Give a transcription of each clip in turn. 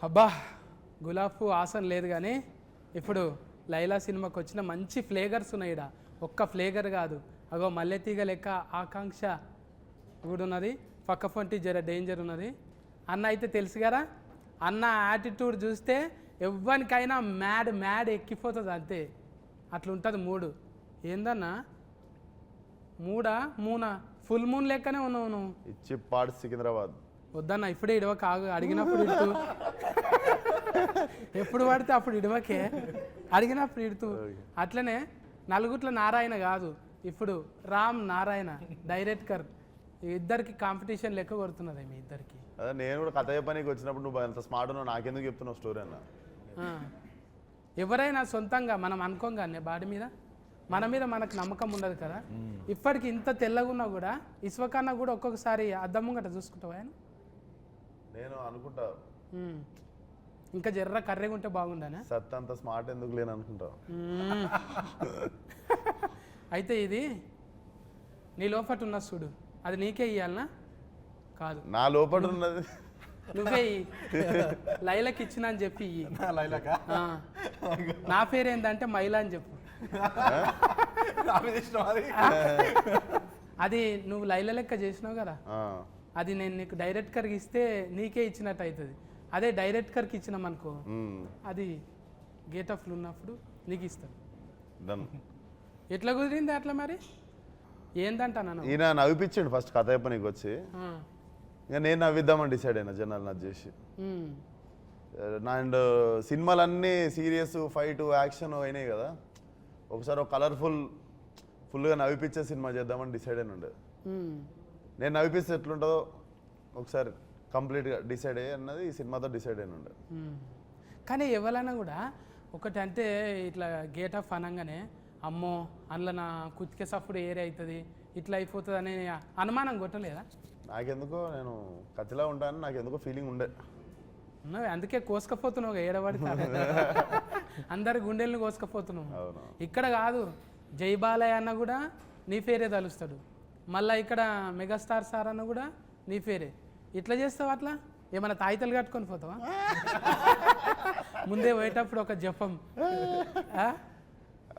అబ్బా గులాబ్ పువ్వు ఆసన లేదు కానీ ఇప్పుడు లైలా సినిమాకి వచ్చిన మంచి ఫ్లేవర్స్ ఉన్నాయి ఈడ. ఒక్క ఫ్లేవర్ కాదు, అగో మల్లెతీగ లెక్క ఆకాంక్ష కూడా ఉన్నది, పక్క పొంటి జర డేంజర్ ఉన్నది. అన్న అయితే తెలుసు కదా, అన్న యాటిట్యూడ్ చూస్తే ఎవ్వరికైనా మ్యాడ్ మ్యాడ్ ఎక్కిపోతుంది అంతే, అట్లా ఉంటుంది మూడు. ఏందన్నా మూనా ఫుల్ మూన్ లెక్కనే ఉన్నావు నువ్వు. ఇచ్చి పాడు సికింద్రాబాద్ వద్దన్న ఇప్పుడే ఇడవ కాగు, అడిగినప్పుడు ఇడుతూ ఎప్పుడు పడితే అప్పుడు ఇడవకే, అడిగినప్పుడు ఇడుతూ. అట్లనే నలుగుట్ల నారాయణ కాదు, ఇప్పుడు రామ్ నారాయణ డైరెక్టర్, ఇద్దరికి కాంపిటీషన్ లెక్క కొడుతున్నది మీ ఇద్దరికి. అదే నేను కూడా కథ చెప్పనీకి వచ్చినప్పుడు నువ్వు అంత స్మార్ట్ ఉన్నావు, నాకెందుకు చెప్తున్నావు స్టోరీ అన్న. ఎవరైనా సొంతంగా మనం అనుకోగానే బాడీ మీద మన మీద మనకు నమ్మకం ఉండదు కదా. ఇప్పటికి ఇంత తెల్లగున్నా కూడా ఇసువకన్నా కూడా ఒక్కొక్కసారి అద్దం ముంగట చూసుకుంటావా ఆయన? నేను అనుకుంటా ఇంకా జర్ర కర్రెగా ఉంటే బాగుండనే. సత్ అంత స్మార్ట్ ఎందుకు లేని అనుకుంటా. అయితే ఇది నీ లోపట ఉన్న చూడు, అది నీకే ఇయ్యాలనా? కాదు, నా లోపల ఉన్నది నువ్వే లైలకి ఇచ్చిన అని చెప్పి నా పేరు ఏంటంటే మైలా అని చెప్పు. అది నువ్వు లైల లెక్క చేసినావు కదా, అది నేను నీకు డైరెక్టర్కి ఇస్తే నీకే ఇచ్చినట్టు అవుతుంది. అదే డైరెక్టర్కి ఇచ్చినాం అనుకో, అది గేట్ ఆఫ్లు ఉన్నప్పుడు నీకు ఇస్తాను. ఎట్లా కుదిరింది అట్లా మరి? ఏందంటా నన్ను ఈయన నవ్విపించాడు ఫస్ట్ కథ చెప్పనీకి వచ్చి, ఇంకా నేను నవ్విద్దామని డిసైడ్ అయినా జనాలు నచ్చి చేసి. అండ్ సినిమాలన్నీ సీరియస్ ఫైట్ యాక్షన్ అయినాయి కదా, ఒకసారి ఒక ఫుల్గా నవ్విపించే సినిమా చేద్దామని డిసైడ్ అయిన ఉండే. నేను నవ్విపిస్తే ఎట్లుంటుందో ఒకసారి కంప్లీట్గా డిసైడ్ అయ్యి అన్నది ఈ సినిమాతో డిసైడ్ అయిన ఉండే. కానీ ఎవరైనా కూడా ఒకటి అంటే ఇట్లా గేట్ ఆఫ్ అనగానే అమ్మో అందులో నా కుతికే సఫ్డ్ ఏరియా అవుతుంది ఇట్లా అయిపోతుంది అనే అనుమానం కొట్టలేదా? నాకెందుకో నేను కత్తిలా ఉంటాను, నాకెందుకో ఫీలింగ్ ఉండే. ఉన్నావు అందుకే కోసుకపోతున్నావు ఏడబడితే అందరి గుండెల్ని కోసుకపోతున్నావు. ఇక్కడ కాదు, జై బాలయ్య అన్న కూడా నీ పేరే తలుస్తాడు, మళ్ళీ ఇక్కడ మెగాస్టార్ సార్ అన్న కూడా నీ పేరే. ఇట్లా చేస్తావా? అట్లా ఏమైనా తాయితలు కట్టుకొని పోతావా? ముందే పోయేటప్పుడు ఒక జపం.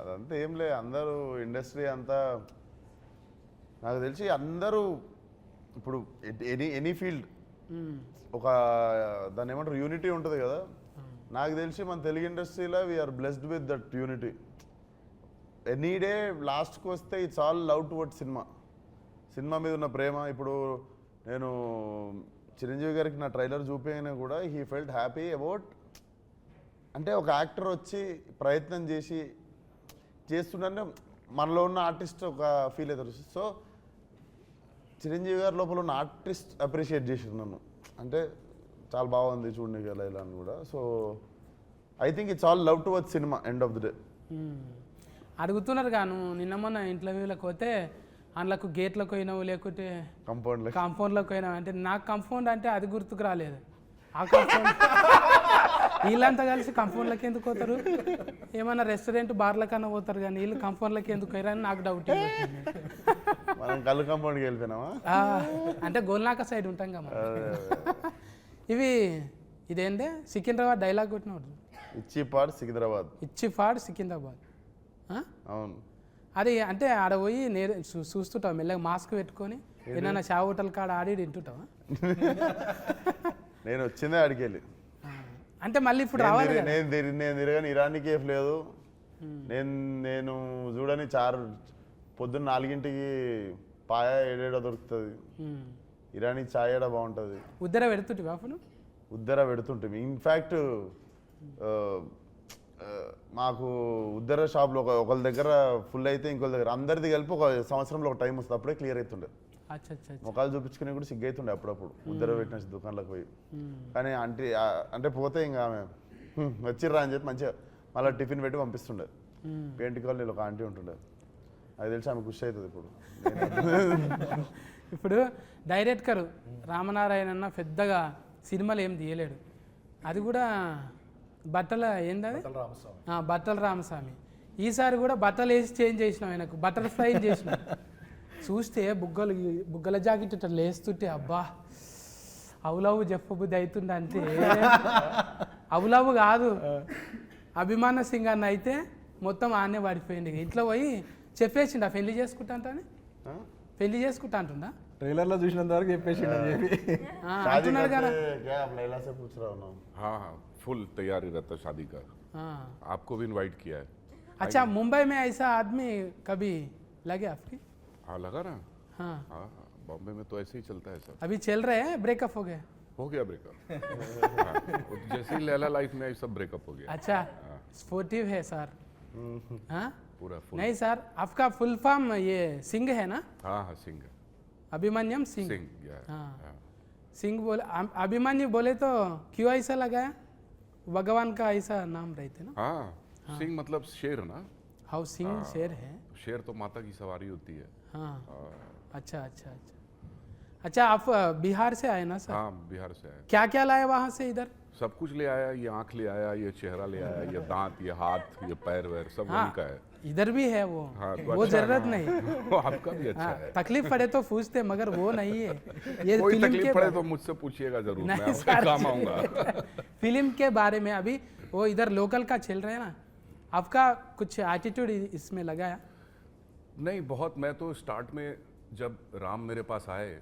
అదంతా ఏం లేదు, అందరూ ఇండస్ట్రీ అంతా నాకు తెలిసి అందరూ ఇప్పుడు ఎనీ ఫీల్డ్ ఒక దాన్ని ఏమంటారు యూనిటీ ఉంటుంది కదా. నాకు తెలిసి మన తెలుగు ఇండస్ట్రీలో we're blessed with that unity. Any day లాస్ట్కి వస్తే it's all love towards cinema మీద ఉన్న ప్రేమ. ఇప్పుడు నేను చిరంజీవి గారికి నా ట్రైలర్ చూపించగానే కూడా హీ ఫెల్ట్ హ్యాపీ అబౌట్, అంటే ఒక యాక్టర్ వచ్చి ప్రయత్నం చేస్తుంటే మనలో ఉన్న ఆర్టిస్ట్ ఒక ఫీల్ అవుతారు. సో చిరంజీవి గారి లోపల ఉన్న ఆర్టిస్ట్ అప్రిషియేట్ చేసారు నన్ను, అంటే చాలా బాగుంది చూడండి కదా ఇలా అని కూడా. So I think it's all love towards cinema end of the day. అడుగుతున్నారు గాను, నిన్న మొన్న ఇంటర్వ్యూలకు పోతే అందులోకి గేట్లకు పోయినావు లేకుంటే కాంపౌండ్లోకి పోయినావు అంటే, నాకు కాంపౌండ్ అంటే అది గుర్తుకు రాలేదు. ఆ కాంపౌండ్ వీళ్ళంతా కలిసి కాంపౌండ్లకి ఎందుకు పోతారు? ఏమన్నా రెస్టారెంట్ బార్ల కన్నా పోతారు కానీ వీళ్ళు కాంపౌండ్లకి ఎందుకు పోయారని నాకు డౌట్. మనం కళ్ళు కాంపౌండ్కి వెళ్ళిపోయినామా అంటే గోల్నాక సైడ్ ఉంటాం కదా. ఇదేంటే సికింద్రాబాద్ డైలాగ్ కొట్టినవాడు, ఇచ్చిపాడు సికింద్రాబాద్. అవును, అది అంటే ఆడ పోయి చూస్తుంటావు మెల్లగా మాస్క్ పెట్టుకొని, ఏదైనా షా హోటల్ కాడ ఆడి తింటుంటావా? నేను వచ్చిందే ఆడికి వెళ్ళి, అంటే మళ్ళీ ఇప్పుడు రావాలి. నేను తిరగని ఇరానీ కేఫ్ లేదు, నేను చూడని పొద్దున్న 4ంటికి పాయ 7 దొరుకుతుంది, ఇరానీ చాయ్ ఏడా బాగుంటుంది. ఉద్దర పెడుతుంటే అప్పుడు పెడుతుంటే ఇన్ఫ్యాక్ట్ మాకు ఉద్దర షాప్లో ఒకళ్ళ దగ్గర ఫుల్ అయితే ఇంకొక దగ్గర అందరిది కలిపి ఒక సంవత్సరంలో ఒక టైం వస్తుంది, అప్పుడే క్లియర్ అవుతుండే. ముఖాలు చూపించుకుని కూడా సిగ్గైతుండే అప్పుడప్పుడు ఉద్దర పెట్టిన దుకాణంలోకి పోయి. కానీ అంటే పోతే ఇంకా ఆమె వచ్చిర్రా అని చెప్పి మంచిగా మళ్ళీ టిఫిన్ పెట్టి పంపిస్తుండే. పెయింట్ కాలనీలో ఒక ఆంటీ ఉంటుండే, అది తెలిసి ఆమె ఖుషి అవుతుంది. ఇప్పుడు డైరెక్టర్ రామనారాయణ అన్న పెద్దగా సినిమాలు ఏం తీయలేడు, అది కూడా బట్టల బట్టల రామస్వామి. ఈసారి కూడా బట్టలు వేసి చేంజ్ చేసినాం, ఆయనకు బటర్ఫ్లై చేసినాం. చూస్తే బుగ్గల జాకెట్ ఇట్లా లేస్తుంటే అబ్బా అవులవు చెప్పబుద్ధి అవుతుండే అంతే అవులవు కాదు అభిమాన సింగ్ అన్న అయితే మొత్తం ఆనే పడిపోయింది ఇంట్లో పోయి చెప్పేసిండు పెళ్లి చేసుకుంటా అంటని పెళ్లి చేసుకుంటా అంటుండా ट्रेलर లో చూసినంత వరకు చెప్పేసి అని చెప్పి शादी అంటున్నాడు కదా करते क्या आप लैला से पूछ रहा हूँ ना हाँ हाँ फुल तैयारी रहता शादी का हाँ। आपको भी इनवाइट किया है अच्छा मुंबई में ऐसा आदमी कभी लगे आपकी हाँ लगा ना हाँ हाँ हाँ बॉम्बे में तो ऐसे ही चलता है सब अभी चल रहे हैं ब्रेकअप हो गए हो गया ब्रेकअप हाँ, वो जैसे ही लैला लाइफ में आई सब ब्रेकअप हो गया अच्छा स्पोर्टिव है सर हाँ पूरा फुल नहीं सर आपका फुल फॉर्म ये सिंह है ना हाँ हाँ सिंह अभिमन्यम सिंह सिंह या हाँ। हाँ। सिंह बोले अभिमन्यु बोले तो क्यों ऐसा लगाया भगवान का ऐसा नाम रहते ना हाँ सिंह मतलब शेर ना हाउ सिंह शेर है शेर तो माता की सवारी होती है हाँ हाँ, अच्छा अच्छा अच्छा अच्छा आप बिहार से आए ना सर हाँ बिहार से आया क्या क्या लाए वहाँ से इधर सब कुछ ले आया ये आंख ले आया ये चेहरा ले आया ये दांत ये हाथ ये पैर वैर सब हाँ वही का है इधर भी है वो हाँ, तो वो अच्छा, जरूरत हाँ। नहीं वो आपका भी अच्छा हाँ, है तकलीफ पड़े तो पूछते मगर वो नहीं है ये कोई फिल्म तकलीफ के पड़े बारे- तो मुझसे पूछिएगा जरूर मैं नहीं आपके सर। काम आऊंगा फिल्म के बारे में अभी वो इधर लोकल का चल रहा है ना आपका कुछ एटीट्यूड इसमें लगाया नहीं बहुत मैं तो स्टार्ट में जब राम मेरे पास आए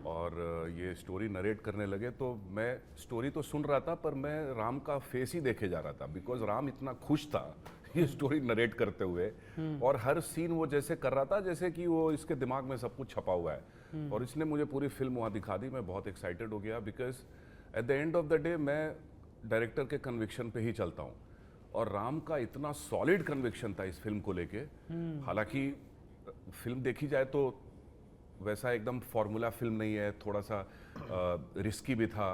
और ये स्टोरी नरेट करने लगे तो मैं स्टोरी तो सुन रहा था पर मैं राम का फेस ही देखे जा रहा था बिकॉज राम इतना खुश था ये स्टोरी नरेट करते हुए और हर सीन वो जैसे कर रहा था जैसे कि वो इसके दिमाग में सब कुछ छपा हुआ है और इसने मुझे पूरी फिल्म वहाँ दिखा दी मैं बहुत एक्साइटेड हो गया because at the end of the day मैं डायरेक्टर के कन्विक्शन पे ही चलता हूँ और राम का इतना सॉलिड कन्विक्शन था इस फिल्म को लेके हालांकि फिल्म देखी जाए तो वैसा एकदम फॉर्मूला फिल्म नहीं है थोड़ा सा रिस्की भी था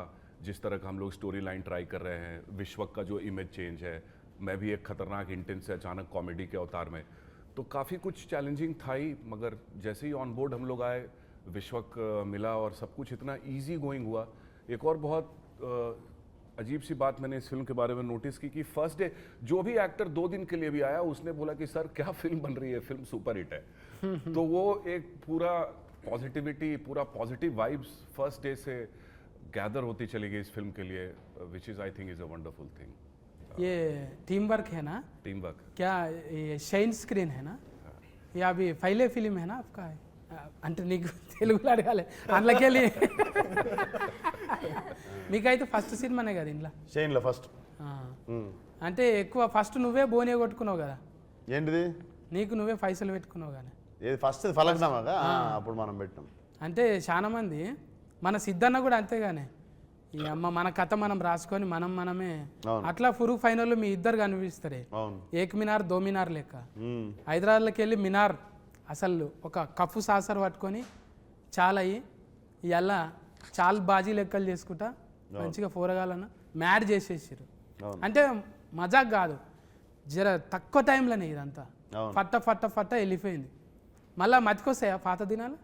जिस तरह का हम लोग स्टोरी लाइन ट्राई कर रहे हैं विश्वक का जो इमेज चेंज है मैं भी एक खतरनाक इंटेंस से अचानक कॉमेडी के अवतार में तो काफ़ी कुछ चैलेंजिंग था ही मगर जैसे ही ऑन बोर्ड हम लोग आए विश्वक मिला और सब कुछ इतना इजी गोइंग हुआ एक और बहुत अजीब सी बात मैंने इस फिल्म के बारे में नोटिस की कि फर्स्ट डे जो भी एक्टर 2 दिन के लिए भी आया उसने बोला कि सर क्या फिल्म बन रही है फिल्म सुपर हिट है तो वो एक पूरा पॉजिटिविटी पूरा पॉजिटिव वाइब्स फर्स्ट डे से गैदर होती चली गई इस फिल्म के लिए which is I think is a wonderful thing ये टीम वर्क है ना टीम वर्क क्या ये షైన్ స్క్రీన్ है ना ये अभी पहले फिल्म है ना आपका అంటే నీకు తెలుగులో అడగాలి అందులోకెళ్ళి మీకైతే ఫస్ట్ సినిమానే కదా ఇంట్లో షైన్లో ఫస్ట్ అంటే ఎక్కువ ఫస్ట్ నువ్వే బోనే కొట్టుకున్నావు కదా ఏంటిది నీకు నువ్వే పైసలు పెట్టుకున్నావు కానీ ఏది ఫస్ట్ ఫలక్నామాగా అప్పుడు మనం పెట్టినాం అంటే చాలా మంది మన సిద్ధన్న కూడా అంతేగానే ఈ అమ్మ మన కథ మనం రాసుకొని మనమే అవును. అట్లా ఫురు ఫైనల్ మీ ఇద్దరు కనిపిస్తారే అవును ఏక్ మినార్ దో మినార్ లెక్క మ్మ్. హైదరాబాద్లోకి వెళ్ళి మినార్ అసలు ఒక కప్పు సాసర్ పట్టుకొని చాలా అయ్యి ఇలా చాలా బాజీ లెక్కలు చేసుకుంటా మంచిగా పోరగాలను మ్యాడ్ చేసేసారు అవును. అంటే మజాక్ కాదు జర తక్కువ టైంలోనే ఇదంతా అవును. ఫట్ట ఫట్ట ఫట్ట వెళ్ళిపోయింది మళ్ళా మతికొస్తాయా పాత దినాలు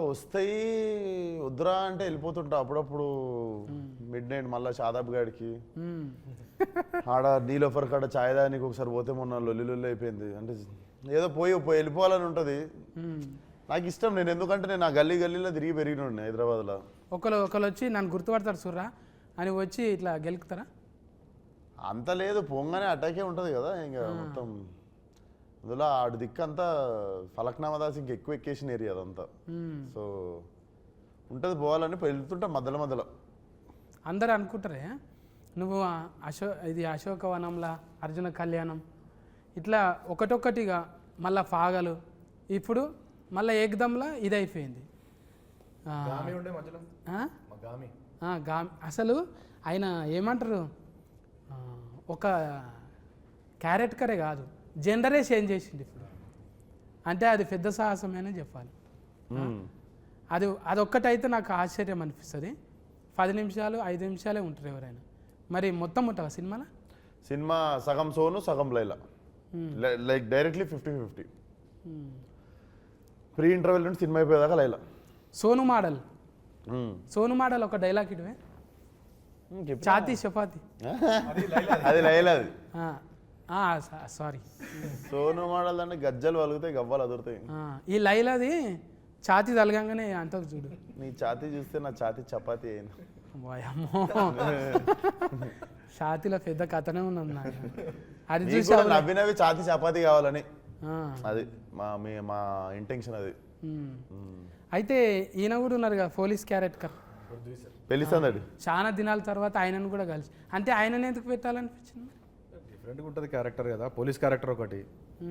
వస్తాయి వద్దురా అంటే వెళ్ళిపోతుంటా అప్పుడప్పుడు మిడ్ నైట్ మళ్ళీ షాదాబ్ గాడికి మ్మ్. ఆడ నీలోఫర్ కాడ ఛాయ్ దానికి ఒకసారి పోతే మొన్న లొల్లి అయిపోయింది అంటే ఏదో పోయి వెళ్ళిపోవాలని ఉంటుంది మ్మ్. నాకు ఇష్టం నేను ఎందుకంటే నేను ఆ గల్లీలో తిరిగి పెరిగిన హైదరాబాద్లో ఒకరు వచ్చి నన్ను గుర్తుపడతారు సుర్రా అని వచ్చి ఇట్లా గెలుకుతారా అంత లేదు పొంగనే అటాకే ఉంటుంది కదా ఇంకా మొత్తం అందులో ఆడు దిక్కు అంతా ఫలక్నామా దాస్ ఇంక ఎక్కువ ఎక్కేసిన ఏరియా అదంతా మ్మ్. సో ఉంటుంది పోవాలని వెళ్తుంటా మధ్యలో అందరు అనుకుంటారే నువ్వు ఇది అశోకవనంలా అర్జున కళ్యాణం ఇట్లా ఒకటొక్కటిగా మళ్ళా ఫాగలు ఇప్పుడు మళ్ళీ ఏకదంలా ఇది అయిపోయింది గామి ఉండే మధ్యలో గామి గామి అసలు ఆయన ఏమంటారు ఒక క్యారెక్టరే కాదు జెండరే చేంజ్ చేసింది ఇప్పుడు అంటే అది పెద్ద సాహసమేనే చెప్పాలి అదొక్కటైతే నాకు ఆశ్చర్యం అనిపిస్తుంది 10 నిమిషాలు 5 నిమిషాలే ఉంటారు ఎవరైనా మరి మొత్తం ఉంటావా సినిమాలో సినిమా సగం సోను సగం Laila like directly 50-50 pre interval నుండి సినిమా అయిపోయేదాకా లైలా సోను మోడల్ ఒక డైలాగ్ ఇటువే చాతి చపాతి అది లైలా అది సారీ సోను మోడల్ అంటే గజ్జలు వలుగుతాయి గవ్వలు అదురుతాయి ఈ లైలాది ఛాతీ తలగంగానే అంటారు చూడు. నీ ఛాతీ చూస్తే నా ఛాతీ చపాతీ అయింది. వాయమ్మో ఛాతీలో పెద్ద కథనే ఉన్నది నాకు. అది నీకు చూసి కూడా నవ్వినవి ఛాతీ చపాతీ కావాలని, అది మా ఇంటెన్షన్ అది. అయితే ఈయన కూడా ఉన్నారు కదా పోలీస్ క్యారెక్టర్, పెళ్లి సందడి. చాలా దినాల తర్వాత ఆయనను కూడా కలిసి, అంటే ఆయనను ఎందుకు పెట్టాలనిపించింది? డిఫరెంట్గా ఉంటుంది క్యారెక్టర్ కదా, పోలీస్ క్యారెక్టర్ ఒకటి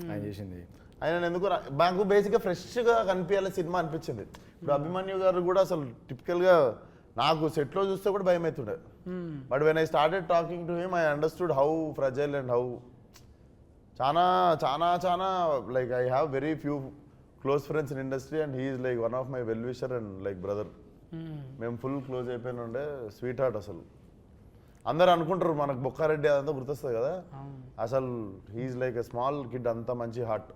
ఆయన చేసింది. ఆయన ఎందుకు నాకు బేసిక్గా ఫ్రెష్గా కనిపించాలి సినిమా అనిపించింది. ఇప్పుడు అభిమన్యు గారు కూడా అసలు టిపికల్గా నాకు సెట్లో చూస్తే కూడా భయం అవుతుండే. But when I started talking to him I understood how fragile and how చాలా చాలా చాలా like I have very few close friends in industry and he is like one of my well wisher and like brother. మేము full close అయిపోయిన ఉండే, sweet heart. అసలు అందరు అనుకుంటారు మనకు బొక్కారెడ్డి అదంతా గుర్తొస్తుంది కదా, అసలు he's like a small kid, అంత మంచి హార్ట్.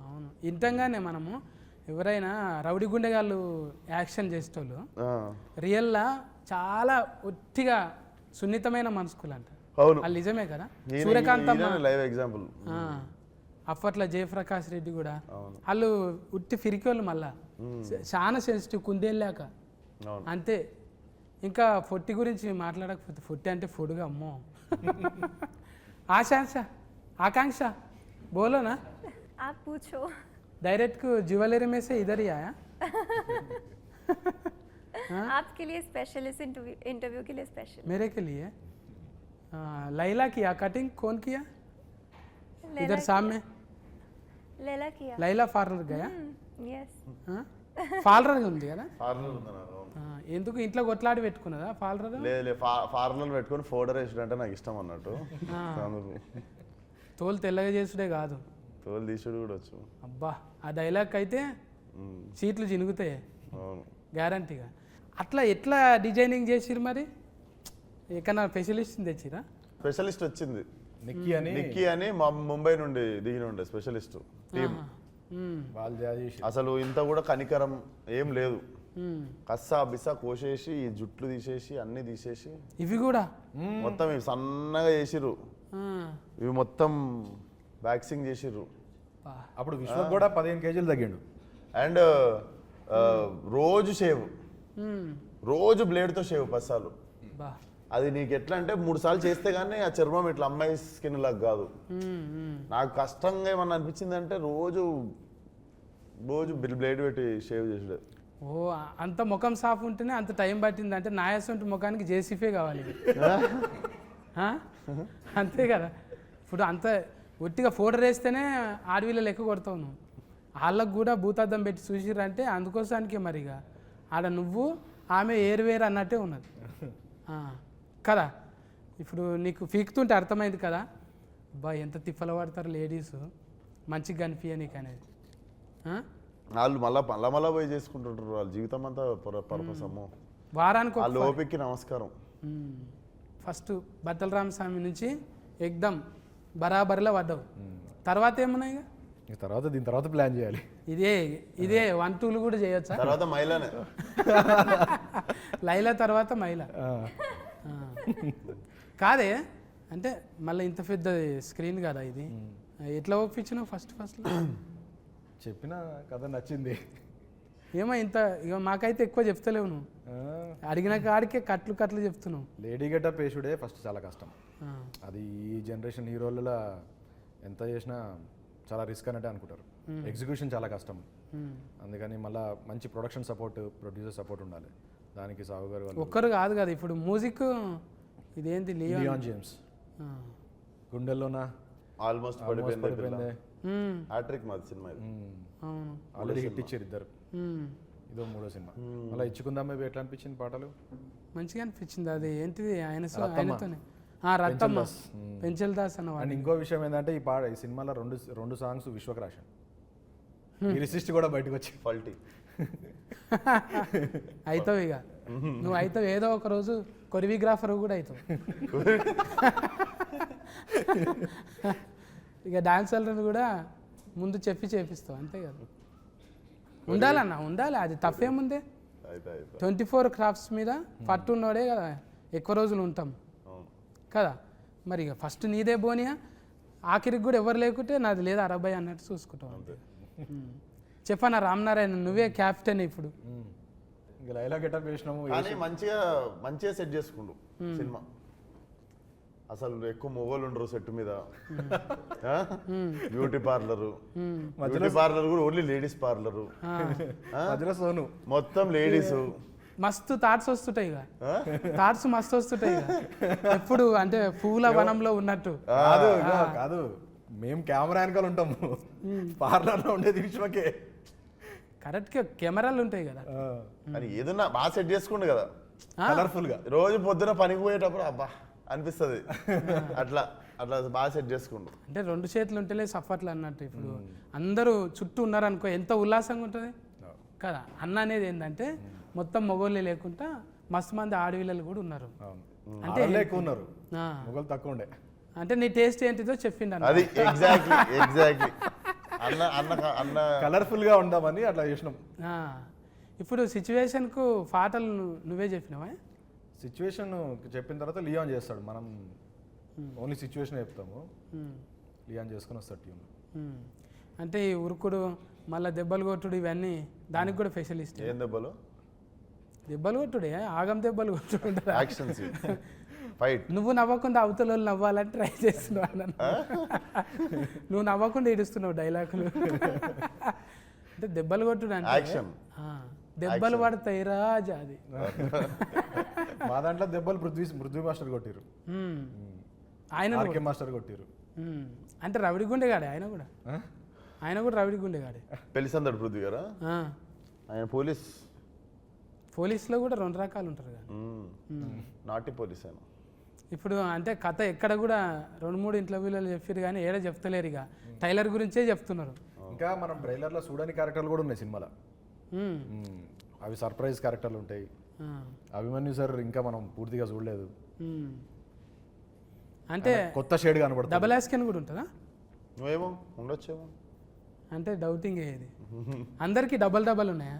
అవును, ఇంతంగానే మనము ఎవరైనా రౌడీ గుండెగాళ్ళు యాక్షన్ చేసేటోళ్ళు రియల్లా చాలా ఒట్టిగా సున్నితమైన మనసుకులు అంట. అవును, వాళ్ళు నిజమే కదా. Suryakanthamma live example. అప్పట్లో జయప్రకాష్ రెడ్డి కూడా వాళ్ళు ఉట్టి ఫిరికోళ్ళు, మళ్ళా చాలా సెన్సిటివ్, కుందేళ్ళాక అంతే. ఇంకా ఫొట్టి గురించి మాట్లాడకపోతే, ఫొట్టి అంటే ఫుడ్గా అమ్మో. ఆకాంక్ష बोलो ना, आप पूछो। डायरेक्ट को ज्वेलरी में से इधर ही आया। आपके लिए स्पेशल, इस इंटरव्यू के लिए स्पेशल। मेरे के लिए लैला किया कटिंग, कौन किया? इधर सामने लैला किया। लैला पार्लर गया? यस। పార్లర్ ఉంది కదా, పార్లర్ ఉంది నాకు. ఎందుకు ఇంట్లో కొట్లాడి పెట్టుకున్నదా పార్లర్? లేదు పార్లర్ పెట్టుకొని ఫోటో వేసుడు అంటే నాకు ఇష్టం అన్నట్టు. తోలు తెల్లగా చేసుడే కాదు, తోలు తీసుడు కూడా వచ్చు. అబ్బా ఆ డైలాగ్ అయితే సీట్లు చినుగుతాయి అవును, గ్యారంటీగా. అట్లా ఎట్లా డిజైనింగ్ చేసిరు మరి? ఎక్కడన్నా స్పెషలిస్ట్ తెచ్చిరా? స్పెషలిస్ట్ వచ్చింది నిక్కీ అని మా ముంబై నుండి దిగిన ఉండే స్పెషలిస్ట్ టీమ్. వాళ్ళు అసలు ఇంత కూడా కనికరం ఏం లేదు, కస్సా బిస్సా కోసేసి ఈ జుట్లు తీసేసి అన్ని తీసేసి ఇవి కూడా మొత్తం ఇవి సన్నగా చేసిర్రు, ఇవి మొత్తం వ్యాక్సింగ్ చేసిర్రు. అప్పుడు విశ్వక్ కూడా 15 కేజీలు తగ్గిండు. అండ్ రోజు షేవ్, రోజు బ్లేడ్తో షేవ్ పస్సాలు. అది నీకు ఎట్లా అంటే 3 సార్లు చేస్తే కానీ ఆ చర్మం ఇట్లా అమ్మాయి స్కిన్ లాగా కాదు. నాకు కష్టంగా ఏమన్నా అనిపించింది అంటే రోజు బ్లేడ్ పెట్టి షేవ్ చేసాడు. ఓ అంత ముఖం సాఫ్ ఉంటేనే అంత టైం పట్టింది అంటే నాయసంటి ముఖానికి జేసీఫే కావాలి. అంతే కదా. ఇప్పుడు అంత ఒట్టిగా ఫోటో వేస్తేనే ఆడవిలో లెక్క కొడతావు నువ్వు. వాళ్ళకు కూడా భూతార్థం పెట్టి చూసిరంటే అందుకోసానికే మరిగా ఆడ నువ్వు ఆమె ఏరువేరు అన్నట్టే ఉన్నది కదా. ఇప్పుడు నీకు పీకుతుంటే అర్థమైంది కదా, బా ఎంత తిప్పలు పడతారు లేడీస్ మంచిగా కనిపించ నీకు అనేది. వాళ్ళు మళ్ళా పోయి చేసుకుంటుంటారు వాళ్ళ జీవితం అంతా పర్పస్. అమ్మో వారానికి వాళ్ళు ఓపిక్కి నమస్కారం. ఫస్ట్ బట్టల రామస్వామి నుంచి ఎగ్దమ్ బరాబర్లో పడ్డావు. తర్వాత ఏమున్నాయి? తర్వాత దీని తర్వాత ప్లాన్ చేయాలి. ఇదే 1, 2 కూడా చేయొచ్చా? తర్వాత మైలానే లైలా తర్వాత మైలా కాదే అంటే మళ్ళీ ఇంత పెద్ద స్క్రీన్ కదా ఇది, ఎట్లా ఒప్పించినావు ఫస్ట్ చెప్పిన కథ నచ్చింది. ఏమో ఇంత ఇక మాకైతే ఎక్కువ చెప్తలేవు నువ్వు, అడిగిన కాడికే కట్లు చెప్తున్నావు. లేడీ గెటప్ వేసుడే ఫస్ట్ చాలా కష్టం. అది ఈ జనరేషన్ హీరోలలో ఎంత చేసినా చాలా రిస్క్ అన్నట్టే అనుకుంటారు. ఎగ్జిక్యూషన్ చాలా కష్టం. అందుకని మళ్ళీ మంచి ప్రొడక్షన్ సపోర్ట్, ప్రొడ్యూసర్ సపోర్ట్ ఉండాలి. దానికి సాగు గారు ఒక్కరు కాదు కదా. ఇప్పుడు మ్యూజిక్ ఇదేంటి లియాన్ జేమ్స్ గుండెల్లోనా ఆల్మోస్ట్ పడిపోయింది. హ్యాట్రిక్ మాది సినిమా ఆల్రెడీ హిట్ ఇచ్చారు ఇద్దరు. ఇదో 3వ సినిమా. మళ్ళీ ఇచ్చుకుందాం ఎట్లా అనిపించింది? పాటలు మంచిగా అనిపించింది. అది ఏంటిది ఆయనతోనే రత్తమ్మ పెంచల్ దాస్ అన్న. అండ్ ఇంకో విషయం ఏంటంటే ఈ సినిమాలో రెండు సాంగ్స్ విశ్వక్ రాశాను. ఈ రిసిస్ట్ కూడా బయటకు వచ్చి ఫాల్టీ అవుతావు ఇక నువ్వు అవుతావు. ఏదో ఒక రోజు కొరియోగ్రాఫర్ కూడా అవుతావు. ఇక డాన్సర్లను కూడా ముందు చేపిస్తావు అంతే కదా. ఉండాలి, అది తప్పేముందే. 24 క్రాఫ్ట్స్ మీద పట్టున్నోడే కదా ఎక్కువ రోజులు ఉంటాం కదా. మరి ఇక ఫస్ట్ నీదే బోనియా, ఆఖరికి కూడా ఎవరు లేకుంటే నాది లేదా 60 అన్నట్టు చూసుకుంటాం అంతే. చెప్పనా రామనారాయణ నువ్వే క్యాప్టెన్ ఇప్పుడు. ఇంకా లైలా గెటప్ వేసినాము. కానీ మంచిగా సెట్ చేసుకుండు సినిమా. అసలు ఎక్కువ మొగోళ్ళు ఉండరు సెట్ మీద. బ్యూటీ పార్లర్ కూడా ఓన్లీ లేడీస్ పార్లర్, మధ్యలో సోను మొత్తం లేడీస్. మస్తు థాట్స్ వస్తుంటాయి ఇక, థాట్స్ మస్తు వస్తుంటాయి ఇక ఎప్పుడు అంటే పూల వనంలో ఉన్నట్టు. కాదు కాదు, మేము కెమెరా వెనకాల ఉంటాము, పార్లర్లో ఉండేది విశ్వకే. కరెక్ట్గా కెమెరాలు ఉంటాయి కదా. అని ఏదన్నా బాగా సెట్ చేసుకుండు కదా కలర్ఫుల్ గా. రోజు పొద్దున పనికి పోయేటప్పుడు అబ్బా అనిపిస్తుంది. అట్లా అట్లా బాగా సెట్ చేసుకుండు. అంటే 2 చేతులు ఉంటేలే సఫర్లు అన్నట్టు. ఇప్పుడు అందరూ చుట్టూ ఉన్నారనుకో ఎంత ఉల్లాసంగా ఉంటుంది కదా. అన్న అనేది ఏంటంటే మొత్తం మొగోళ్ళే లేకుండా మస్తు మంది ఆడవిల్లలు కూడా ఉన్నారు. అంటే ఎక్కువ ఉన్నారు, మొగలు తక్కువ ఉండే. అంటే నీ టేస్ట్ ఏంటిదో చెప్పిండు అన్న. అది ఎగ్జాక్ట్లీ అన్న అన్న అన్న కలర్ఫుల్ గా ఉందామని అట్లా చేసినాం. ఇప్పుడు సిచ్యువేషన్కు పాటలు నువ్వే చెప్పినావా? సిచ్యువేషన్ చెప్పిన తర్వాత లియాన్ చేస్తాడు, మనం ఓన్లీ సిచ్యువేషన్ చెప్తాము, లియాన్ చేసుకుని వస్తాడు ట్యూన్. అంటే ఈ ఉరుకుడు మళ్ళీ దెబ్బలు కొట్టుడు ఇవన్నీ దానికి కూడా స్పెషలిస్ట్. ఏం దెబ్బలు? దెబ్బలు కొట్టుడే, ఆగం దెబ్బలు కొట్టుడు, యాక్షన్ ఫైట్. నువ్వు నవ్వకుండా అవతల వాళ్ళు నవ్వాలని ట్రై చేస్తున్నావు అన్న. నువ్వు నవ్వకుండా ఏడుస్తున్నావు డైలాగులు. అంటే దెబ్బలు కొట్టుడు అంటే యాక్షన్, దెబ్బలు పడతాయి రాజా. అది మా దాంట్లో దెబ్బలు పృథ్వీ మాస్టర్ కొట్టిరు, ఆయన మాస్టర్ కొట్టిరు. అంటే రవిడి గుండెగాడే ఆయన కూడా రవిడి గుండెగాడే. పెళ్లిసందడు పృథ్వీ గారా? ఆయన పోలీసులో కూడా 2 రకాలు ఉంటారు కదా. నాటి పోలీస్ ఆయన. ఇప్పుడు అంటే కథ ఎక్కడ కూడా 2-3 ఇంటర్వ్యూలలో చెప్పారు కానీ ఏడ చెప్తలేరు. ఇక టైలర్ గురించే చెప్తున్నారు. ఇంకా మనం ట్రైలర్లో చూడని క్యారెక్టర్లు కూడా ఉన్నాయి సినిమాలో. అవి సర్ప్రైజ్ క్యారెక్టర్లు ఉంటాయి. అభిమన్యు సార్ ఇంకా మనం పూర్తిగా చూడలేదు, అంటే కొత్త షేడ్ కనబడుతుంది. డబల్ యాస్కెన్ కూడా ఉంటుందా? నువ్వేమో ఉండొచ్చేమో అంటే డౌటింగ్ ఇది. అందరికి డబల్ ఉన్నాయా?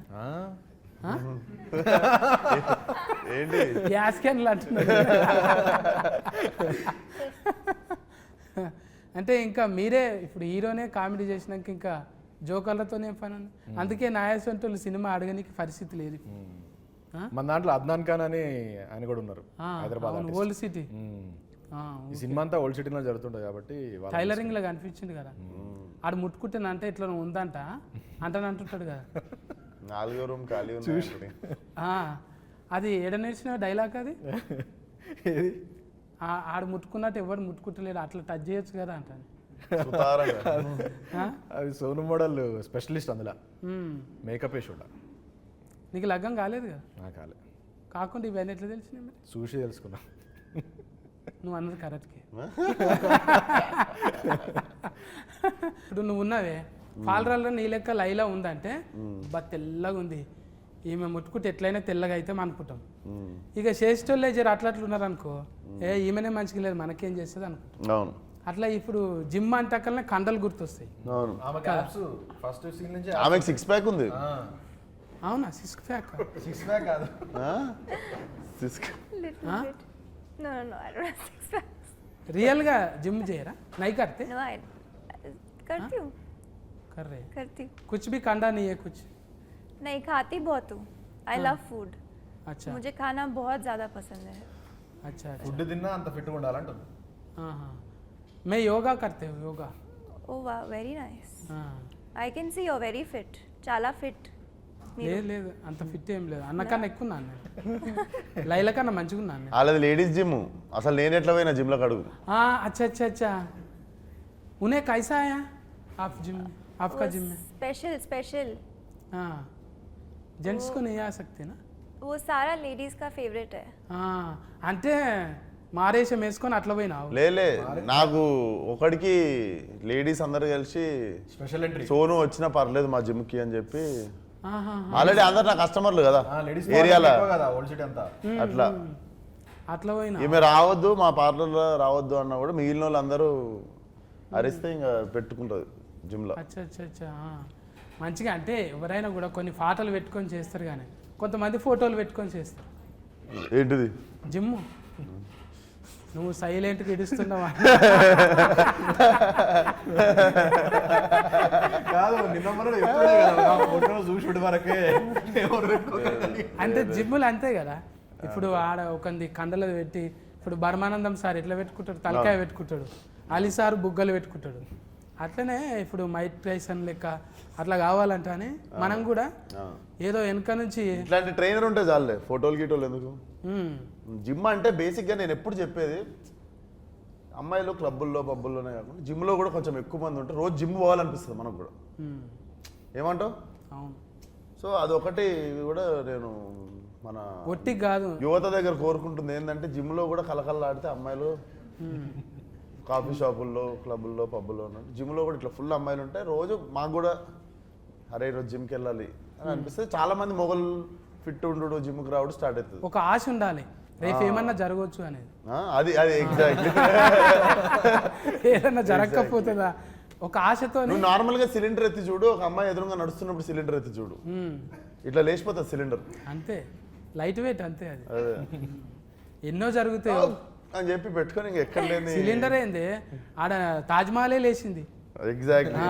ఏంటి యాస్కెన్లు అంటున్నారు. అంటే ఇంకా మీరే ఇప్పుడు హీరోనే కామెడీ చేసినాక ఇంకా జోకర్లతోనే పని. అందుకే నాయసంటోళ్ళు సినిమా అడగనికి పరిస్థితి లేదు. మన దాంట్లో అద్నాన్ ఖాన్ అని ఆయన కూడా ఉన్నారు, హైదరాబాద్ ఓల్డ్ సిటీ. ఈ సినిమా అంతా ఓల్డ్ సిటీలో జరుగుతుంటుంది కాబట్టి టైలరింగ్ లాగా అనిపించింది కదా. ఆడు ముట్టుకుంటాను అంటే ఇట్లా ఉందంట అంటాడు కదా. 4వ రూమ్ ఖాళీ ఉంది. అది ఏడ నేర్చిన డైలాగ్ అది. ఆడు ముట్టుకున్నట్టు ఎవరు ముట్టుకుంటలేడు, అట్లా టచ్ చేయొచ్చు కదా అంటాను. అది సోను మోడల్ స్పెషలిస్ట్ అందులో, మేకప్ వేసి ఉండాలి. నీకు లగ్గం కాలేదు కదా? కాలే. కాకుండా ఇవన్నీ ఎట్లా తెలిసినాయి మరి? చూసి తెలుసుకున్నా. నువ్వు అన్నది కరెక్ట్కి. ఇప్పుడు నువ్వు ఉన్నావే పాలరాల్లో నీ లెక్క లైలా ఉందంటే తెల్లగా ఉంది, ఈమె ముట్టుకుంటే ఎట్లయినా తెల్లగా అయితే అనుకుంటాం. ఇక చేసేటోళ్ళే జర అట్లా అనుకో, ఈమెనే మంచిగా లేదు మనకేం చేస్తుంది అనుకుంటాం. అట్లా ఇప్పుడు జిమ్ అంటకల్నే కండలు గుర్తొస్తాయి. ఆమెకు 6 ప్యాక్ ఉంది. అవునా? 6 ప్యాక్? 6 ప్యాక్ కాదు, రియల్గా జిమ్ చేయరా? నై करते? करती हूँ, कर रहे करती हूँ. कुछ भी कंडा नहीं है कुछ? नहीं, खाती बहुत हूँ. I love food. अच्छा, मुझे खाना बहुत ज़्यादा पसंद है. अच्छा अच्छा. ఫుడ్ తిన్నా అంత ఫిట్గా ఉండాలంటుంది. हाँ, मैं योगा करते हूँ, yoga. Oh wow, very nice. हाँ. I can see you're very fit. చాలా fit. లేదు అంత ఫిట్ ఏం లేదు, అన్నకన్నా ఎక్కువ ఉన్నాను నేను. లైల కన్నా మంచిగా ఉన్నాను నేను. వాళ్ళది లేడీస్ జిమ్. అసలు నేను ఎట్లా పోయినా జిమ్లో అడుగు. अच्छा अच्छा अच्छा. उन्हें कैसा आया आप जिम में? आपका जिम में स्पेशल. हाँ, जेंट्स को नहीं आ सकते ना? वो सारा लेडीज का फेवरेट है. అంటే మారేషం వేసుకొని అట్లా పోయినావు? లేలే, నాకు ఒకడికి లేడీస్ అందరు కలిసి స్పెషల్ ఎంట్రీ సోను వచ్చినా పర్లేదు మా జిమ్కి అని చెప్పి, ఆల్రెడీ అందరు నా కస్టమర్లు కదా లేడీస్ ఏరియాలో కదా ఓల్డ్ సిటీ అంతా. అట్లా పోయినా ఈమె రావద్దు మా పార్లర్లో రావద్దు అన్నా కూడా మిగిలిన వాళ్ళు అందరూ అరిస్తే ఇంకా పెట్టుకుంటుంది జిమ్లో. అచ్చా అచ్చా అచ్చా. మంచిగా అంటే ఎవరైనా కూడా కొన్ని ఫోటోలు పెట్టుకొని చేస్తారు, కానీ కొంతమంది ఫోటోలు పెట్టుకొని చేస్తారు. ఏంటిది? జిమ్ నువ్వు సైలెంట్గా ఇడుస్తున్నావా? కాదు నిన్న మనం ఎప్పుడే కదా ఫోటో చూసి వరకే అంటే జిమ్ములు అంతే కదా. ఇప్పుడు ఆడ ఒకంది కండలు పెట్టి, ఇప్పుడు బర్మానందం సార్ ఎట్లా పెట్టుకుంటాడు, తలకాయ పెట్టుకుంటాడు, అలీ సార్ బుగ్గలు పెట్టుకుంటాడు. అట్లనే ఇప్పుడు మైక్ టైసన్ లెక్క అట్లా కావాలంట అని మనం కూడా ఏదో వెనక నుంచి ఇట్లాంటి ట్రైనర్ ఉంటే చాలే, ఫోటోలు గీటోలు ఎందుకు. జిమ్ అంటే బేసిక్గా నేను ఎప్పుడు చెప్పేది, అమ్మాయిలు క్లబ్బుల్లో పబ్బుల్లోనే కాకుండా జిమ్లో కూడా కొంచెం ఎక్కువ మంది ఉంటే రోజు జిమ్ పోవాలనిపిస్తుంది మనకు కూడా. ఏమంటావు? అవును. సో అదొకటి కూడా నేను మన ఒట్టి కాదు యువత దగ్గర కోరుకుంటుంది ఏంటంటే, జిమ్లో కూడా కలకల్లాడితే అమ్మాయిలు కాఫీ షాపుల్లో క్లబ్బుల్లో పబ్బుల్లో జిమ్లో కూడా ఇట్లా ఫుల్ అమ్మాయిలు ఉంటాయి. రోజు మాకు కూడా అరే ఈరోజు జిమ్కి వెళ్ళాలి అని అనిపిస్తుంది. చాలా మంది మొగలు ఫిట్ ఉండు జిమ్కి రావడం స్టార్ట్ అవుతుంది. ఒక ఆశ ఉండాలి, రేపు ఏమన్నా జరగవచ్చు అనేది. అది ఎగ్జాక్ట్లీ. ఏదన్నా జరగకపోతుందా ఒక ఆశతో. నువ్వు నార్మల్గా సిలిండర్ ఎత్తి చూడు, ఒక అమ్మాయి ఎదురుగా నడుస్తున్నప్పుడు సిలిండర్ ఎత్తి చూడు, ఇట్లా లేచిపోతుంది సిలిండర్. అంతే, లైట్ వెయిట్ అంతే. అది అదే ఎన్నో జరుగుతాయి అని చెప్పి పెట్టుకొని ఇంక ఎక్కడ లేని సిలిండర్ ఏంది ఆడ తాజ్మహలే లేచింది. ఎగ్జాక్ట్లీ.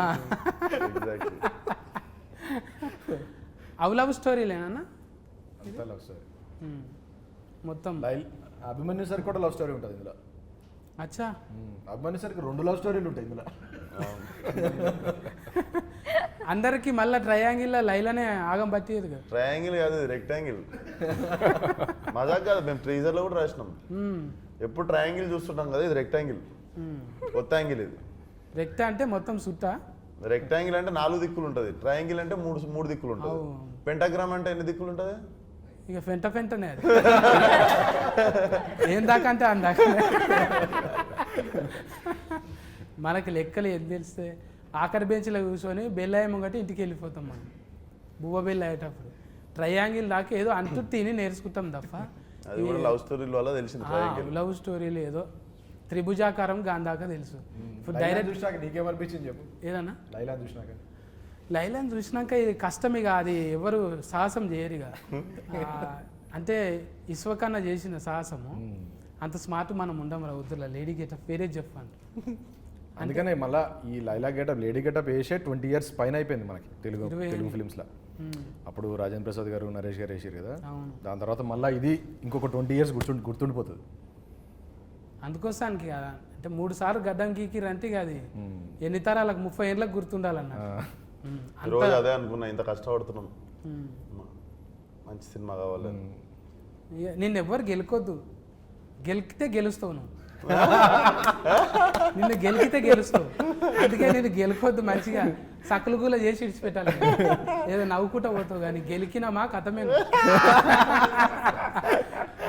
అవు లవ్ స్టోరీలేనా లవ్ స్టోరీ మొత్తం? అభిమన్యు సార్ కూడా లవ్ స్టోరీ ఉంటుంది ఇందులో. అచ్చా, అభిమన్యు సార్కి 2 లవ్ స్టోరీలు ఉంటాయి ఇందులో. అందరికి మళ్ళీ ట్రయాంగిల్ లైలానే ఆగం పట్టేది కదా. ట్రయాంగిల్ కాదు, రెక్టాంగిల్. మజాక్ కాదు, మేము ట్రీజర్లో కూడా రాసినాం. ఎప్పుడు ట్రయాంగిల్ చూస్తుంటాం కదా, ఇది రెక్టాంగిల్, కొత్త యాంగిల్ ఇది. రెక్ట అంటే మొత్తం సుట్టా, రెక్టాంగిల్ అంటే 4 దిక్కులు ఉంటుంది, ట్రయాంగిల్ అంటే 3 దిక్కులు ఉంటుంది. పెంటాగ్రామ్ అంటే ఎన్ని దిక్కులు ఉంటుంది? ఇక ఫెంటనే అది. ఏం దాకా అంటే అందాక మనకి లెక్కలు ఏం తెలిస్తే ఆఖరి బెంచ్లో కూర్చొని బెల్లయ్య ముంగటి ఇంటికి వెళ్ళిపోతాం మనం, బువ్వ బెల్ల అయ్యేటప్పుడు. ట్రయాంగిల్ దాకా ఏదో అంటూ తిని నేర్చుకుంటాం తప్ప అది కూడా లవ్ స్టోరీల వల్ల తెలిసింది. లవ్ స్టోరీలు ఏదో త్రిభుజాకారం గాంధాకా తెలుసు. ఇప్పుడు డైరెక్ట్ చూసినాక నీకేమనిపించింది చెప్పు. ఏదన్నా లైలా చూసినాక? లైలాని చూసినాక ఇది కష్టం, ఇక అది ఎవరు సాహసం చేయరు ఇక. అంటే ఇస్వకన్నా చేసిన సాహసము అంత స్మార్ట్ మనం ఉండం రా వద్దులా. లేడీ గెటప్ వేరే చెప్పండి. అందుకనే మళ్ళీ ఈ లైలా గెటప్ లేడీ గెటప్ వేసే 20 years పైన అయిపోయింది మనకి తెలుగు ఫిలిమ్స్లో. అప్పుడు రాజేంద్ర ప్రసాద్ గారు నరేష్ గారు వేసారు కదా, దాని తర్వాత మళ్ళీ ఇది ఇంకొక 20 years గుర్తుండిపోతుంది. అందుకోసానికి కదా, అంటే 3 సార్లు గడ్డం గీకిరంటే ఇక అది ఎన్ని తరాలకు 30 ఏళ్ళకి గుర్తుండాలన్న. రోజు అదే అనుకున్నా, ఇంత కష్టపడుతున్నాం, మంచి సినిమా కావాలి. నిన్ను ఎవ్వరు గెలుకొద్దు, గెలికితే గెలుస్తావు నువ్వు. నిన్ను గెలికితే గెలుస్తావు, అందుకే నేను గెలుకొద్దు. మంచిగా సకలు కూల చేసి ఇడిచిపెట్టాలి, ఏదో నవ్వుకుంటా పోతావు. కానీ గెలికినామా కథమే.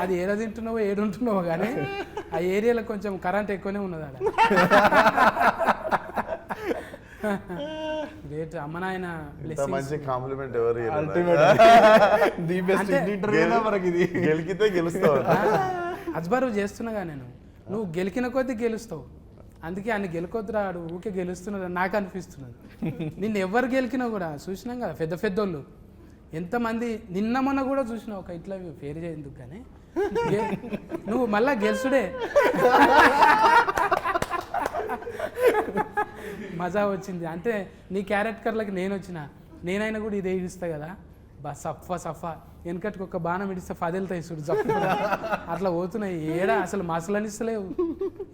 అది ఏదో తింటున్నావో ఏడుంటున్నావో కానీ ఆ ఏరియాలో కొంచెం కరెంట్ ఎక్కువనే ఉన్నది ఆడ. గ్రేట్. అమ్మ నాయన మంచి కాంప్లిమెంట్ ఎవరు గెలికితే గెలుస్తావు. అజ్బరు చేస్తున్నాగా నేను, నువ్వు గెలికిన కొద్దీ గెలుస్తావు. అందుకే ఆయన గెలుకొద్దు రాడు, ఊకే గెలుస్తున్నది నాకు అనిపిస్తున్నది. నిన్ను ఎవరు గెలికినా కూడా చూసినాం కదా, పెద్ద పెద్దోళ్ళు ఎంతమంది. నిన్న మొన్న కూడా చూసినావు ఒక ఇట్లా పేరు చేయందుకు కానీ నువ్వు మళ్ళా గెలుసుడే. మజా వచ్చింది. అంటే నీ క్యారెక్టర్లకి నేను వచ్చిన, నేనైనా కూడా ఇదే ఇడిస్తా కదా, సఫా వెనకటికి ఒక బాణం ఇడిస్తే ఫదిలుతాయి చూడు జప్పు, అట్లా పోతున్నాయి. ఏడా అసలు మసలనిస్తలేవు,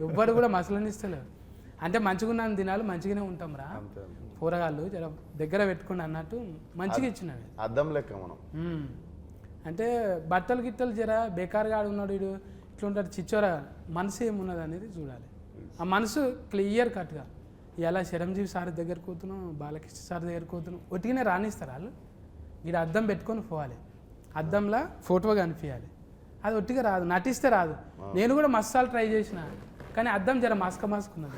ఎవ్వరు కూడా మసలనిస్తలేవు. అంటే మంచిగున్నాను దినాలు మంచిగానే ఉంటాం రా, కూరగాయలు జర దగ్గర పెట్టుకుని అన్నట్టు మంచిగా ఇచ్చినవి. అద్దం లెక్క మనం. అంటే బట్టలు గిట్టలు జర బేకారుగా ఉన్నాడు వీడు ఇట్లుంటాడు చిచ్చోరా, మనసు ఏమున్నది అనేది చూడాలి. ఆ మనసు క్లియర్ కట్గా. ఇలా చిరంజీవి సార్ దగ్గరికి పోతున్నాం, బాలకృష్ణ సార్ దగ్గరికి పోతున్నాం, ఒట్టిగానే రాణిస్తారు వాళ్ళు. వీడు అద్దం పెట్టుకొని పోవాలి, అద్దంలో ఫోటో కనిపించాలి. అది ఒట్టిగా రాదు, నటిస్తే రాదు. నేను కూడా మసాలు ట్రై చేసిన, కానీ అద్దం జర మాస్కున్నది.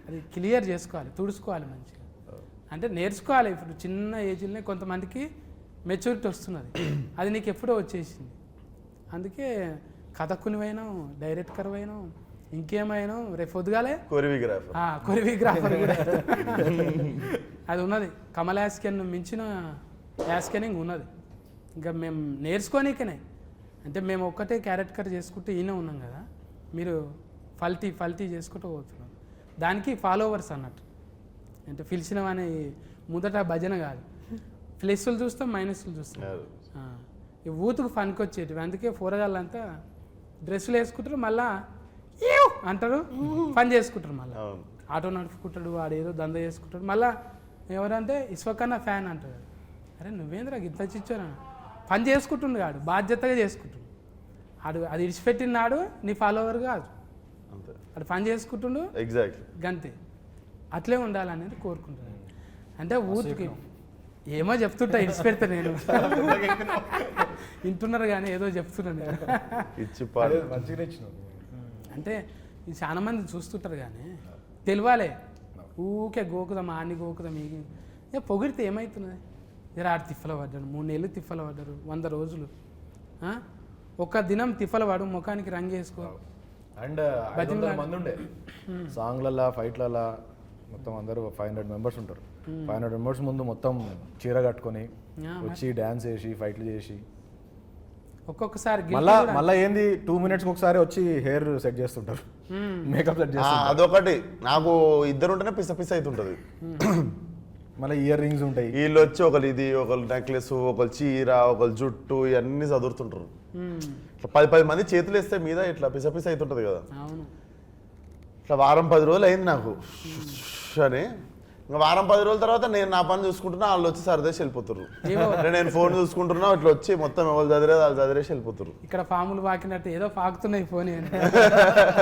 అది క్లియర్ చేసుకోవాలి, తుడుచుకోవాలి మంచిగా. అంటే నేర్చుకోవాలి. ఇప్పుడు చిన్న ఏజ్లోనే కొంతమందికి మెచ్యూరిటీ వస్తున్నది, అది నీకు ఎప్పుడో వచ్చేసింది. అందుకే కథకునివైనా డైరెక్టర్ అయినా ఇంకేమైనా రేపు పొద్దుగాలే కొరియోగ్రాఫర్ కూడా అది ఉన్నది. కమల్ యాస్కెన్ మించిన యాస్కెనింగ్ ఉన్నది. ఇంకా మేము నేర్చుకోనికనే. అంటే మేము ఒక్కటే క్యారెక్టర్ చేసుకుంటూ ఈయన ఉన్నాం కదా, మీరు ఫల్టీ చేసుకుంటూ పోతున్నాం. దానికి ఫాలోవర్స్ అన్నట్టు. అంటే పిలిచినవని మొదట భజన కాదు, ప్లస్లు చూస్తాం మైనస్లు చూస్తాం. ఈ ఊతుకు ఫన్కి వచ్చేటివి. అందుకే పోరగాళ్ళంతా డ్రెస్సులు వేసుకుంటారు, మళ్ళా "ఈవ్" అంటారు, పని చేసుకుంటారు. మళ్ళీ ఆటో నడుపుకుంటాడు, వాడు ఏదో దంద చేసుకుంటాడు. మళ్ళీ ఎవరంటే ఇస్వకన్నా ఫ్యాన్ అంటాడు. అరే నువ్వేంద్రా గిత్త చిచ్చోనా, పని చేసుకుంటుండు కాడు, బాధ్యతగా చేసుకుంటుండు. అది ఇడిచిపెట్టినాడు నీ ఫాలోవర్ కాదు, అంతే. అది పని చేసుకుంటుండు ఎగ్జాక్ట్లీ. గంతే. అట్లే ఉండాలనేది కోరుకుంటున్నాను. అంటే ఊరికి ఏమో చెప్తుంటా, ఇడిచిపెడతా నేను. వింటున్నారు కానీ ఏదో చెప్తున్నాను నేను. ఇచ్చి పాడు. మంచిగా ఇచ్చినావు. అంటే ఇది చాలా మంది చూస్తుంటారు కానీ తెలియాలి. ఊకే గోకుదాం ఆన్ని గోకుదాం ఇక పొగిడితే ఏమవుతున్నది? జర ఆడు తిప్పల పడ్డాడు, 3 నెలలు తిప్పల పడ్డారు, 100 రోజులు. ఒక్క దినం తిప్పల పడు, ముఖానికి రంగు వేసుకో. అండ్ 500 మంది ఉండే సాంగ్లలా ఫైట్లలా మొత్తం అందరూ 500 మెంబర్స్ ఉంటారు. 500 మెంబర్స్ ముందు మొత్తం చీర కట్టుకొని వచ్చి డ్యాన్స్ చేసి ఫైట్లు చేసి ఒక్కొక్కసారి మళ్ళా ఏంది 2 minutes ఒకసారి వచ్చి హెయిర్ సెట్ చేస్తుంటారు, మేకప్ సెట్ చేస్తుంటారు. అదొకటి నాకు ఇద్దరు ఉంటేనే పిస అవుతుంటది. మళ్ళీ ఇయర్ రింగ్స్ ఉంటాయి. వీళ్ళు వచ్చి ఒకరు ఇది, ఒకరు నెక్లెస్, ఒకరు చీర, ఒకరు జుట్టు, ఇవన్నీ చదువుతుంటారు. ఇట్లా 10 మంది చేతులు వేస్తే మీద ఇట్లా పిస అవుతుంటది కదా. అవును. ఇట్లా వారం 10 రోజులు అయింది నాకు అని. ఇంకా వారం 10 రోజుల తర్వాత నేను నా పని చూసుకుంటున్నా, వాళ్ళు వచ్చి సరదేసి వెళ్ళిపోతారు. నేను ఫోన్ చూసుకుంటున్నా, ఇట్లా వచ్చి మొత్తం ఎవరు చదివేది వాళ్ళు చదివేసి వెళ్ళిపోతారు. ఇక్కడ పాములు పాకినట్టు ఏదో పాకుతున్నాయి ఫోన్.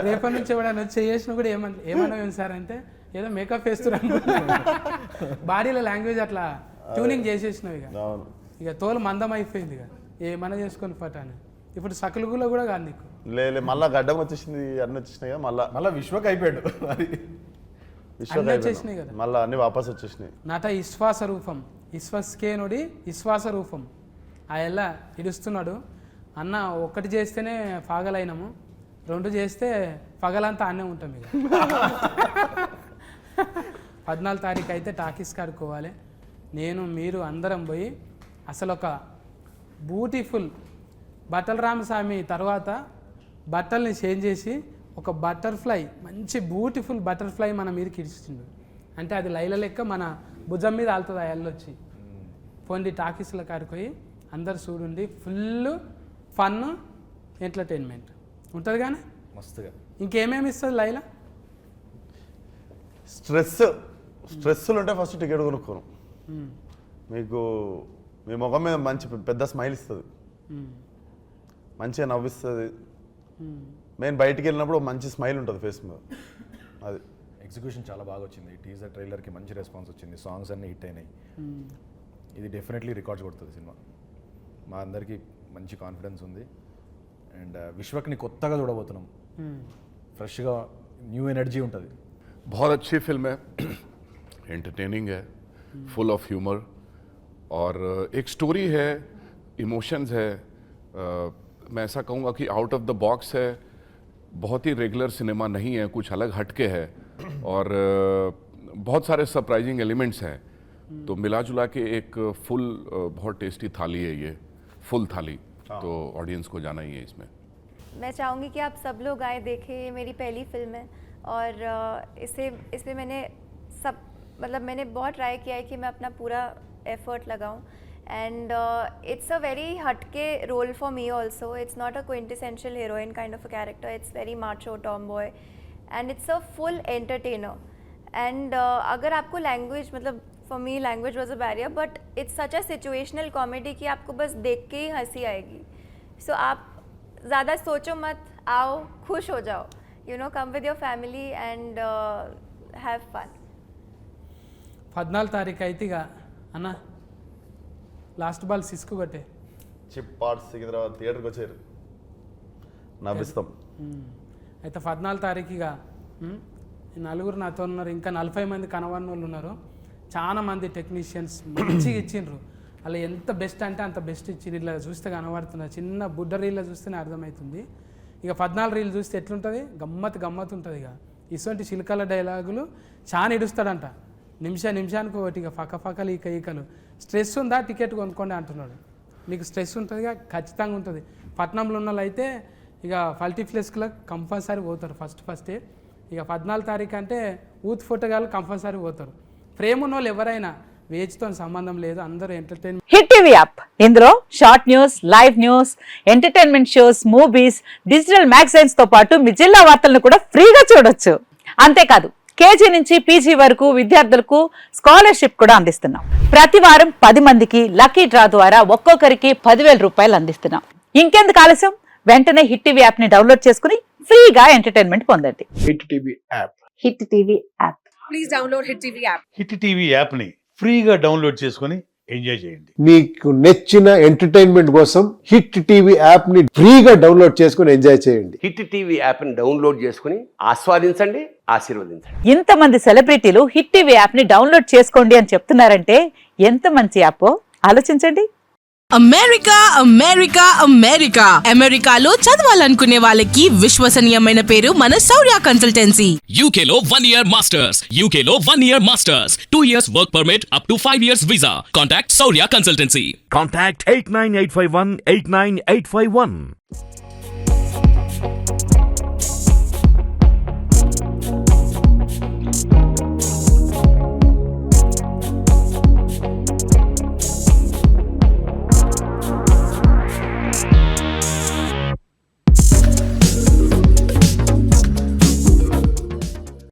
రేపటి నుంచి ఎవడన్నా వచ్చి చేసినా కూడా ఏమన్నా సార్ అంటే ఏదో మేకప్ వేస్తున్నారు. బాడీలో లాంగ్వేజ్ అట్లా ట్యూనింగ్ చేసేసినావు. ఇక తోలు మందం అయిపోయింది. ఇక ఏమన్నా చేసుకొని పటాను. ఇప్పుడు సకలుగులో కూడా కాదు నీకు. లేదు మళ్ళీ గడ్డం వచ్చేసింది, అన్నీ వచ్చేసినాయి కదా. మళ్ళీ విశ్వక్ అయిపోయాడు. వచ్చేసినాయి కదా, మళ్ళీ అన్ని వాపస్ వచ్చేసినాయి. నట విశ్వాస రూపం, విశ్వస్కేనుడి విశ్వాస రూపం. ఆ ఎలా ఇడుస్తున్నాడు అన్న. 1 చేస్తేనే పగలైనము, 2 చేస్తే పగలంతా అన్నే ఉంటాం. ఇక 14 తారీఖు అయితే టాకీస్ కాడుకోవాలి. నేను మీరు అందరం పోయి అసలు ఒక బ్యూటిఫుల్ బట్టల రామస్వామి తర్వాత బట్టల్ని చేంజ్ చేసి ఒక బటర్ఫ్లై, మంచి బ్యూటిఫుల్ బటర్ఫ్లై మన మీదకి ఇడిచిండు. అంటే అది లైల లెక్క మన భుజం మీద ఆలుతుంది. ఆ ఎల్లొచ్చి పోండి టాకీస్ల కాడిపోయి అందరు చూడండి. ఫుల్ ఫన్ ఎంటర్టైన్మెంట్ ఉంటుంది కానీ మస్తుగా. ఇంకేమేమి ఇస్తుంది లైల? స్ట్రెస్సులు ఉంటే ఫస్ట్ టికెట్ కొనుక్కోను. మీకు మీ ముఖం మీద మంచి పెద్ద స్మైల్ ఇస్తుంది, మంచిగా నవ్విస్తుంది. నేను బయటికి వెళ్ళినప్పుడు మంచి స్మైల్ ఉంటుంది ఫేస్ మీద. అది ఎగ్జిక్యూషన్ చాలా బాగా వచ్చింది. టీజర్ ట్రైలర్కి మంచి రెస్పాన్స్ వచ్చింది, సాంగ్స్ అన్నీ హిట్ అయినాయి. ఇది డెఫినెట్లీ రికార్డ్స్ కొడుతుంది సినిమా. మా అందరికీ మంచి కాన్ఫిడెన్స్ ఉంది. అండ్ విశ్వక్ని కొత్తగా చూడబోతున్నాం, ఫ్రెష్గా న్యూ ఎనర్జీ ఉంటుంది. बहुत अच्छी फिल्म है, एंटरटेनिंग है, फुल ऑफ ह्यूमर और एक स्टोरी है, इमोशंस है. मैं ऐसा कहूँगा कि आउट ऑफ द बॉक्स है, बहुत ही रेगुलर सिनेमा नहीं है, कुछ अलग हटके है और बहुत सारे सरप्राइजिंग एलिमेंट्स हैं. तो मिला जुला के एक फुल बहुत टेस्टी थाली है ये, फुल थाली. तो ऑडियंस को जाना ही है इसमें. मैं चाहूँगी कि आप सब लोग आए देखें. ये मेरी पहली फिल्म है और इसमें मैंने बहुत ट्राई किया है कि मैं अपना पूरा एफर्ट लगाऊं. And it's a very hatke role for me also. It's not a quintessential heroine kind of a character. It's very macho tomboy and it's a full entertainer. And अगर आपको language, मतलब for me language was a barrier, but it's such a situational comedy कि आपको बस देख के ही हंसी आएगी. So आप ज़्यादा सोचो मत, आओ खुश हो जाओ. You know, come with your family and have fun. 14 తారీఖు అయితే ఇక అన్న లాస్ట్ బాల్ సిస్కు కొట్టే చిప్ పార్ట్స్ సికింద్రాబాద్ థియేటర్కి వచ్చారు, నవ్విస్తాం. అయితే 14 తారీఖు ఇక ఈ నలుగురు నాతో ఉన్నారు, ఇంకా 40 మంది కనవన్న వాళ్ళు ఉన్నారు. చాలా మంది టెక్నీషియన్స్ మంచిగా ఇచ్చిండ్రు. అలా ఎంత బెస్ట్ అంటే అంత బెస్ట్ ఇచ్చిండ్రు. ఇలా చూస్తే కనబడుతున్నారు, చిన్న బుడ్డ రీల్లో చూస్తేనే అర్థమవుతుంది. ఇక 14 రీల్ చూస్తే ఎట్లుంటుంది, గమ్మత్ ఉంటుంది. ఇక ఇటువంటి చిలుకల డైలాగులు చాలా ఇడుస్తాడంట, నిమిషానికి ఒకటి. ఇక పక్కలు ఈకలు స్ట్రెస్ ఉందా టికెట్ కొనుక్కోండి అంటున్నాడు. మీకు స్ట్రెస్ ఉంటుందిగా, ఖచ్చితంగా ఉంటుంది. పట్నంలో ఉన్న వాళ్ళు అయితే ఇక మల్టీప్లెక్స్లకు కంపల్సరీ పోతారు ఫస్టే. ఇక 14 తారీఖు అంటే యూత్ ఫోటోగాళ్ళు కంపల్సరీ పోతారు. ప్రేమ ఉన్న వాళ్ళు ఎవరైనా వేజ్తో సంబంధం లేదు, అందరూ ఎంటర్టైన్మెంట్. హిట్ టీవీ యాప్, ఇందులో short news, live news, entertainment shows, movies, digital magazines తో పాటు మీ జిల్లా వార్తలను కూడా ఫ్రీగా చూడొచ్చు. అంతేకాదు కేజీ నుంచి పీజీ వరకు విద్యార్థులకు స్కాలర్షిప్ కూడా అందిస్తున్నాం. ప్రతి వారం 10 మందికి లక్కీ డ్రా ద్వారా ఒక్కొక్కరికి 10,000 రూపాయలు అందిస్తున్నాం. ఇంకెందుకు ఆలస్యం, వెంటనే హిట్ టీవీ యాప్ ని డౌన్లోడ్ చేసుకుని ఫ్రీగా ఎంటర్టైన్మెంట్ పొందండి. Hit TV app. Hit TV app. Please download hit TV app. Hit TV యాప్ని ఫ్రీగా డౌన్లోడ్ చేసుకొని ఎంజాయ్ చేయండి. మీకు నచ్చిన ఎంటర్టైన్మెంట్ కోసం హిట్ టీవీ యాప్ ని ఫ్రీగా డౌన్లోడ్ చేసుకొని ఎంజాయ్ చేయండి. హిట్ టీవీ యాప్ని డౌన్లోడ్ చేసుకుని ఆస్వాదించండి, ఆశీర్వదించండి. ఇంతమంది సెలబ్రిటీలు హిట్ టీవీ యాప్ ని డౌన్లోడ్ చేసుకోండి అని చెప్తున్నారంటే ఎంత మంచి యాప్ ఆలోచించండి. అమెరికా అమెరికా అమెరికా అమెరికాలో చదవాలనుకునే వాళ్ళకి విశ్వసనీయమైన పేరు మన శౌర్య కన్సల్టెన్సీ. UK లో 1 year masters, UK లో 1 year masters, 2 years work permit up to 5 years visa. Contact Saurya Consultancy. Contact 89851 89851.